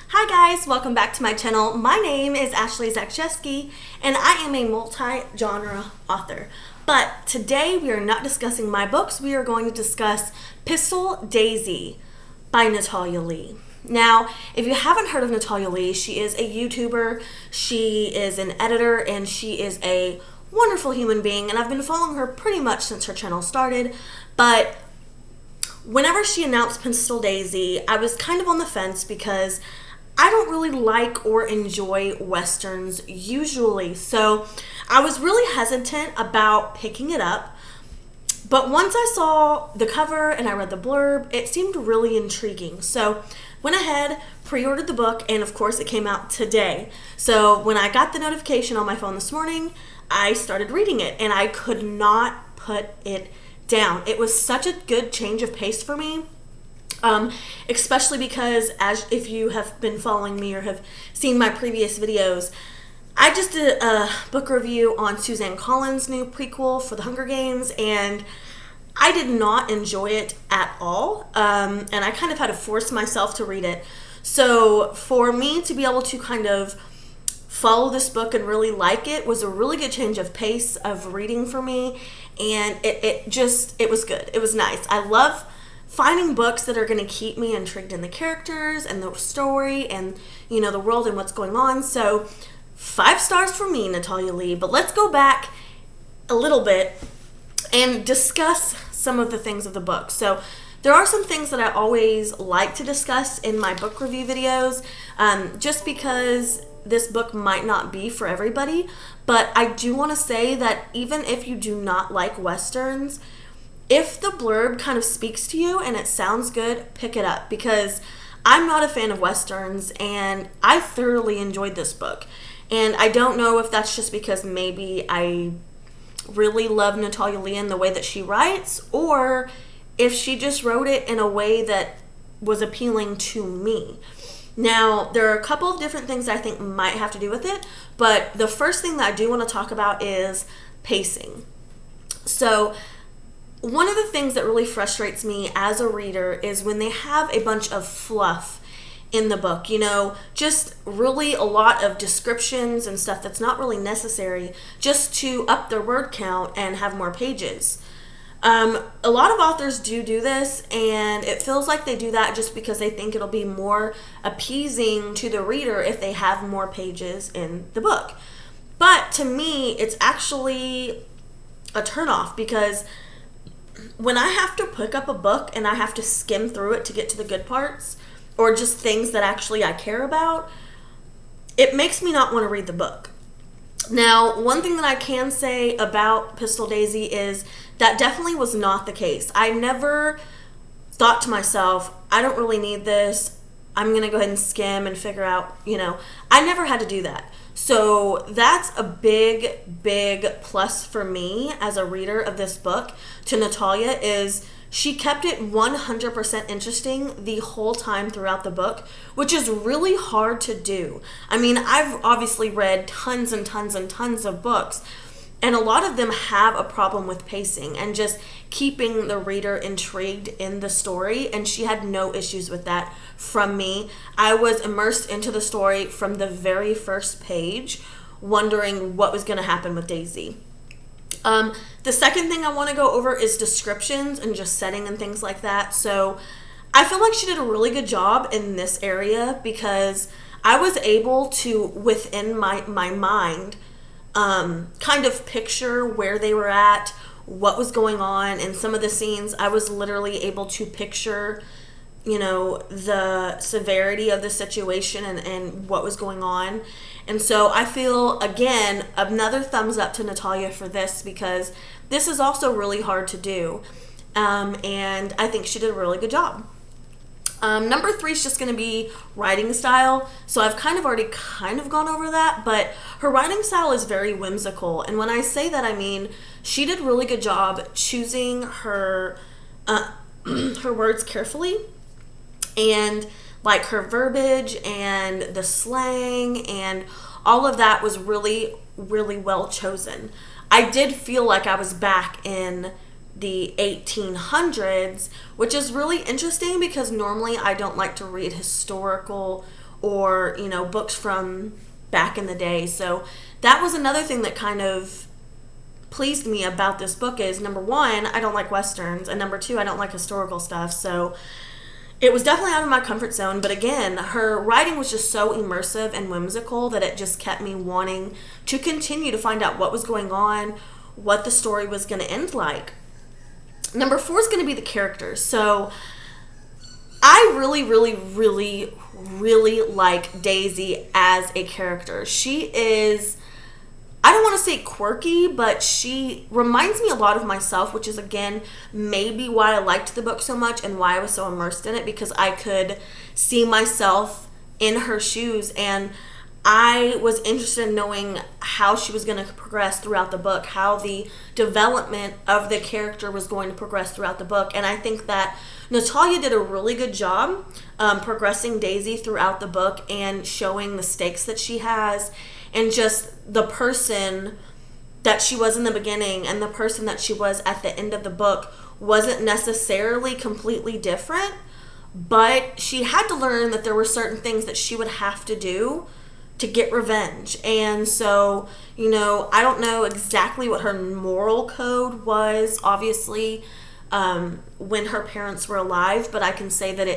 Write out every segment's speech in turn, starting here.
Hi guys, welcome back to my channel. My name is Ashley Zakshevsky and I am a multi-genre author. But today we are not discussing my books, we are going to discuss Pistol Daisy by Natalia Lee. Now, if you haven't heard of Natalia Lee, she is a YouTuber, she is an editor, and she is a wonderful human being, and I've been following her pretty much since her channel started. But whenever she announced Pistol Daisy, I was kind of on the fence because I don't really like or enjoy Westerns usually. So I was really hesitant about picking it up. But once I saw the cover and I read the blurb, it seemed really intriguing. So went ahead, pre-ordered the book, and of course it came out today. So when I got the notification on my phone this morning, I started reading it and I could not put it down. It was such a good change of pace for me. Especially because, as if you have been following me or have seen my previous videos, I just did a book review on Suzanne Collins' new prequel for the Hunger Games, and I did not enjoy it at all, and I kind of had to force myself to read it. So for me to be able to kind of follow this book and really like it was a really good change of pace of reading for me, and it was good. It was nice. I love finding books that are going to keep me intrigued in the characters and the story and, you know, the world and what's going on. So 5 stars for me, Natalia Lee. But let's go back a little bit and discuss some of the things of the book. So there are some things that I always like to discuss in my book review videos, just because this book might not be for everybody. But I do want to say that even if you do not like Westerns, if the blurb kind of speaks to you and it sounds good, pick it up, because I'm not a fan of Westerns and I thoroughly enjoyed this book. And I don't know if that's just because maybe I really love Natalia Lee and the way that she writes, or if she just wrote it in a way that was appealing to me. Now, there are a couple of different things I think might have to do with it, but the first thing that I do want to talk about is pacing. So one of the things that really frustrates me as a reader is when they have a bunch of fluff in the book, you know, just really a lot of descriptions and stuff that's not really necessary just to up their word count and have more pages. A lot of authors do this, and it feels like they do that just because they think it'll be more appeasing to the reader if they have more pages in the book. But to me, it's actually a turnoff, because when I have to pick up a book and I have to skim through it to get to the good parts, or just things that actually I care about, it makes me not want to read the book. Now, one thing that I can say about Pistol Daisy is that definitely was not the case. I never thought to myself, I don't really need this, I'm going to go ahead and skim and figure out, you know, I never had to do that. So that's a big plus for me as a reader of this book to Natalia, is she kept it 100% interesting the whole time throughout the book, which is really hard to do. I mean, I've obviously read tons and tons of books, and a lot of them have a problem with pacing and just keeping the reader intrigued in the story, and she had no issues with that from me. I was immersed into the story from the very first page, wondering what was going to happen with Daisy. The second thing I want to go over is descriptions and just setting and things like that. So I feel like she did a really good job in this area, because I was able to, within my mind, kind of picture where they were at, what was going on. In some of the scenes, I was literally able to picture, you know, the severity of the situation and what was going on. And so I feel, again, another thumbs up to Natalia for this, because this is also really hard to do. And I think she did a really good job. Number 3 is just going to be writing style. So I've already gone over that, but her writing style is very whimsical. And when I say that, I mean she did a really good job choosing her her words carefully, and like her verbiage and the slang and all of that was really well chosen. I did feel like I was back in the 1800s, which is really interesting because normally I don't like to read historical or, books from back in the day. So that was another thing that kind of pleased me about this book is, number one, I don't like Westerns, and number two, I don't like historical stuff. So it was definitely out of my comfort zone, but again, her writing was just so immersive and whimsical that it just kept me wanting to continue to find out what was going on, what the story was going to end like. Number 4 is going to be the characters. So I really, really, really, really like Daisy as a character. She is, I don't want to say quirky, but she reminds me a lot of myself, which is, again, maybe why I liked the book so much and why I was so immersed in it, because I could see myself in her shoes, and I was interested in knowing how she was going to progress throughout the book, how the development of the character was going to progress throughout the book. And I think that Natalia did a really good job progressing Daisy throughout the book and showing the stakes that she has, and just the person that she was in the beginning and the person that she was at the end of the book wasn't necessarily completely different, but she had to learn that there were certain things that she would have to do to get revenge. And so, I don't know exactly what her moral code was, obviously, when her parents were alive, but I can say that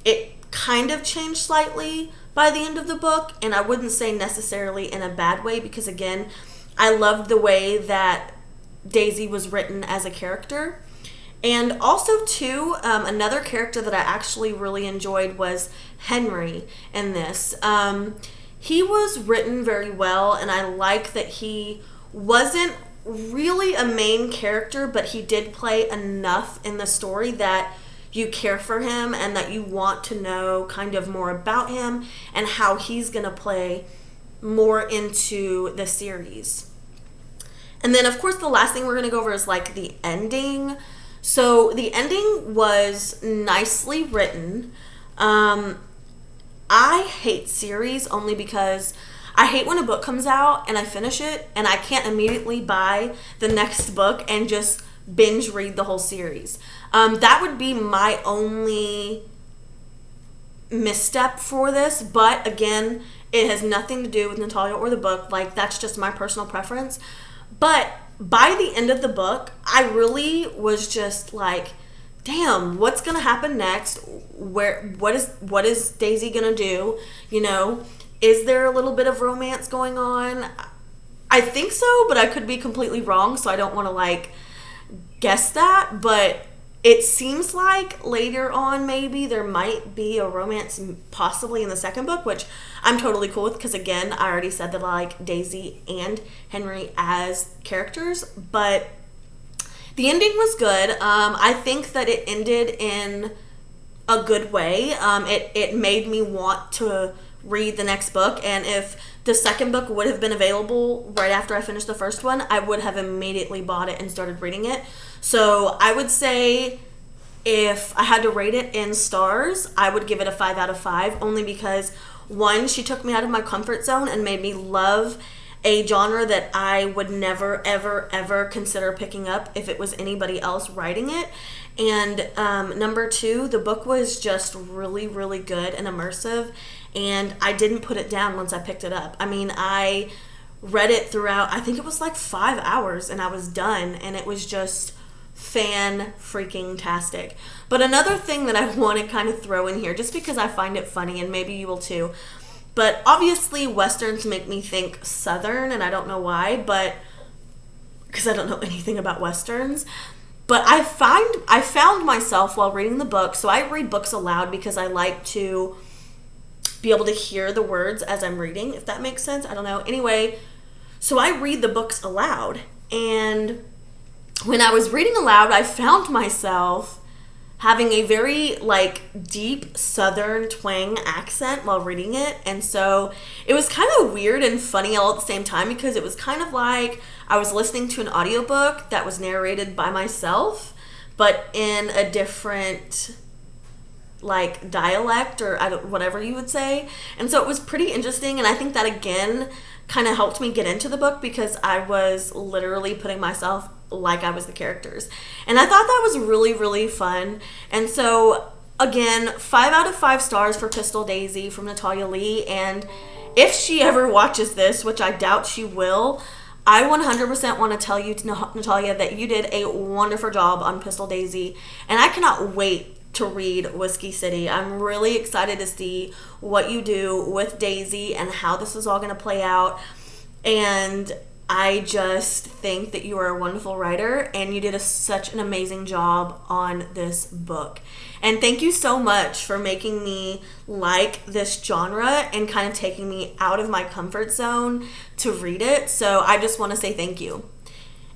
it kind of changed slightly by the end of the book, and I wouldn't say necessarily in a bad way, because again, I loved the way that Daisy was written as a character. And also too, another character that I actually really enjoyed was Henry in this. He was written very well, and I like that he wasn't really a main character, but he did play enough in the story that you care for him and that you want to know kind of more about him and how he's going to play more into the series. And then, of course, the last thing we're going to go over is like the ending. So the ending was nicely written. I hate series only because I hate when a book comes out and I finish it and I can't immediately buy the next book and just binge read the whole series. That would be my only misstep for this, but again, it has nothing to do with Natalia or the book. Like, that's just my personal preference. But by the end of the book, I really was just like, damn, what's gonna happen next? What is Daisy gonna do? Is there a little bit of romance going on? I think so, but I could be completely wrong, so I don't want to guess that. But it seems like later on maybe there might be a romance possibly in the second book, which I'm totally cool with, because again, I already said that I like Daisy and Henry as characters. But the ending was good. I think that it ended in a good way. It made me want to read the next book, and if the second book would have been available right after I finished the first one, I would have immediately bought it and started reading it. So I would say if I had to rate it in stars, I would give it a 5 out of 5, only because, one, she took me out of my comfort zone and made me love a genre that I would never, ever, ever consider picking up if it was anybody else writing it. And number 2, the book was just really, really good and immersive, and I didn't put it down once I picked it up. I mean, I read it throughout, I think it was 5 hours, and I was done, and it was just fan-freaking-tastic. But another thing that I want to kind of throw in here, just because I find it funny, and maybe you will too, but obviously Westerns make me think Southern, and I don't know why, but because I don't know anything about Westerns. But I found myself while reading the book, so I read books aloud because I like to be able to hear the words as I'm reading, if that makes sense. I don't know. Anyway, so I read the books aloud, and when I was reading aloud, I found myself having a very deep Southern twang accent while reading it. And so it was kind of weird and funny all at the same time, because it was kind of like I was listening to an audiobook that was narrated by myself, but in a different dialect, or whatever you would say. And so it was pretty interesting, and I think that again kind of helped me get into the book, because I was literally putting myself like I was the characters. And I thought that was really, really fun. And so Again, 5 out of 5 stars for Pistol Daisy from Natalia Lee. And if she ever watches this, which I doubt she will, I 100% want to tell you, Natalia, that you did a wonderful job on Pistol Daisy. And I cannot wait to read Whiskey City. I'm really excited to see what you do with Daisy and how this is all going to play out. And I just think that you are a wonderful writer and you did such an amazing job on this book. And thank you so much for making me like this genre and kind of taking me out of my comfort zone to read it. So I just want to say thank you.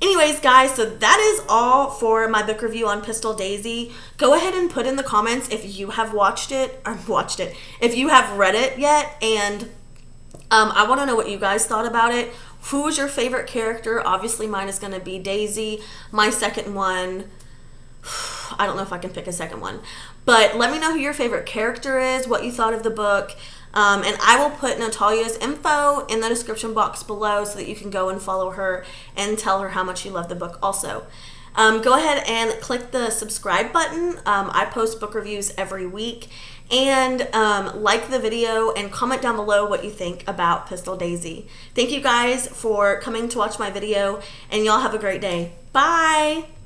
Anyways, guys, so that is all for my book review on Pistol Daisy. Go ahead and put in the comments if you have if you have read it yet, and I want to know what you guys thought about it. Who was your favorite character? Obviously, mine is going to be Daisy. My second one, I don't know if I can pick a second one, but let me know who your favorite character is, what you thought of the book. And I will put Natalia's info in the description box below so that you can go and follow her and tell her how much you love the book also. Go ahead and click the subscribe button. I post book reviews every week. And like the video and comment down below what you think about Pistol Daisy. Thank you guys for coming to watch my video, and y'all have a great day. Bye!